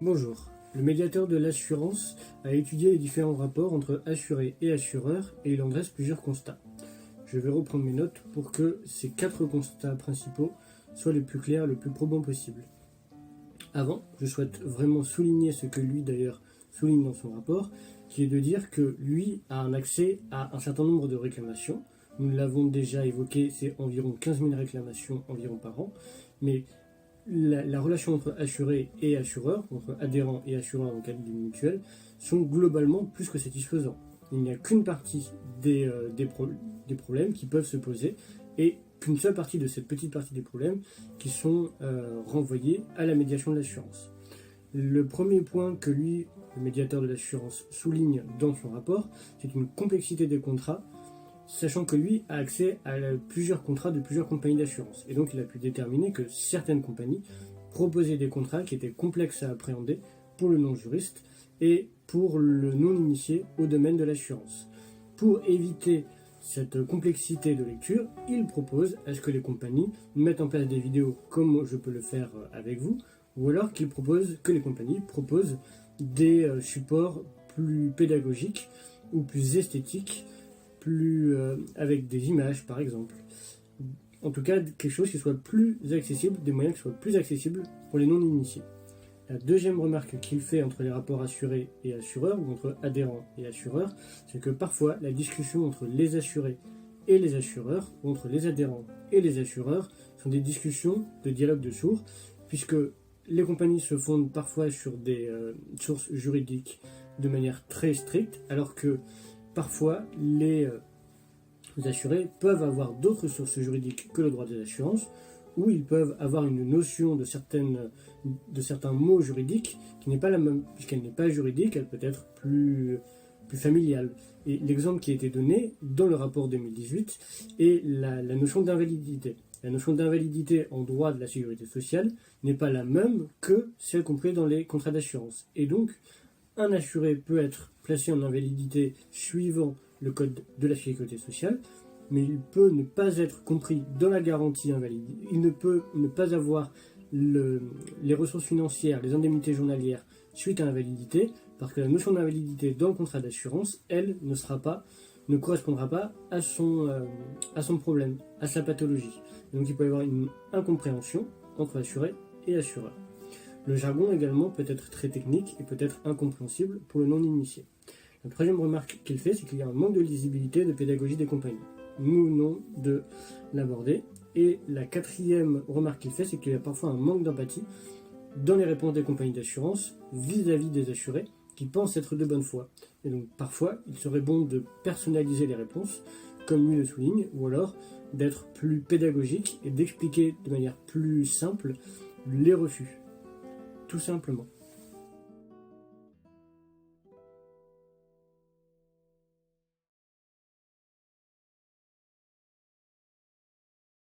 Bonjour. Le médiateur de l'assurance a étudié les différents rapports entre assurés et assureurs et il en dresse plusieurs constats. Je vais reprendre mes notes pour que ces 4 constats principaux soient les plus clairs, le plus probants possible. Avant, je souhaite vraiment souligner ce que lui d'ailleurs souligne dans son rapport, qui est de dire que lui a un accès à un certain nombre de réclamations. Nous l'avons déjà évoqué, c'est environ 15 000 réclamations environ par an, mais la relation entre assuré et assureur, entre adhérent et assureur dans le cadre d'une mutuelle, sont globalement plus que satisfaisants. Il n'y a qu'une partie des problèmes qui peuvent se poser et qu'une seule partie de cette petite partie des problèmes qui sont renvoyés à la médiation de l'assurance. Le premier point que lui, le médiateur de l'assurance, souligne dans son rapport, c'est une complexité des contrats, sachant que lui a accès à plusieurs contrats de plusieurs compagnies d'assurance. Et donc il a pu déterminer que certaines compagnies proposaient des contrats qui étaient complexes à appréhender pour le non-juriste et pour le non-initié au domaine de l'assurance. Pour éviter cette complexité de lecture, il propose à ce que les compagnies mettent en place des vidéos comme je peux le faire avec vous, ou alors que les compagnies proposent des supports plus pédagogiques ou plus esthétiques, avec des images par exemple. En tout cas, quelque chose qui soit plus accessible, des moyens qui soient plus accessibles pour les non-initiés. La deuxième remarque qu'il fait entre les rapports assurés et assureurs, ou entre adhérents et assureurs, c'est que parfois la discussion entre les assurés et les assureurs, ou entre les adhérents et les assureurs, sont des discussions de dialogue de sourds, puisque les compagnies se fondent parfois sur des sources juridiques de manière très stricte, alors que parfois, les assurés peuvent avoir d'autres sources juridiques que le droit des assurances, où ils peuvent avoir une notion de certains mots juridiques qui n'est pas la même, puisqu'elle n'est pas juridique, elle peut être plus familiale. Et l'exemple qui a été donné dans le rapport 2018 est la notion d'invalidité. La notion d'invalidité en droit de la sécurité sociale n'est pas la même que celle comprise dans les contrats d'assurance. Et donc, un assuré peut être placé en invalidité suivant le code de la sécurité sociale, mais il peut ne pas être compris dans la garantie invalidité. Il ne peut ne pas avoir les ressources financières, les indemnités journalières suite à l'invalidité, parce que la notion d'invalidité dans le contrat d'assurance, elle, ne correspondra pas à son problème, à sa pathologie. Donc il peut y avoir une incompréhension entre assuré et assureur. Le jargon également peut être très technique et peut être incompréhensible pour le non-initié. La troisième remarque qu'il fait, c'est qu'il y a un manque de lisibilité et de pédagogie des compagnies. Nous venons de l'aborder. Et la quatrième remarque qu'il fait, c'est qu'il y a parfois un manque d'empathie dans les réponses des compagnies d'assurance vis-à-vis des assurés qui pensent être de bonne foi. Et donc parfois, il serait bon de personnaliser les réponses, comme lui le souligne, ou alors d'être plus pédagogique et d'expliquer de manière plus simple les refus. Tout simplement.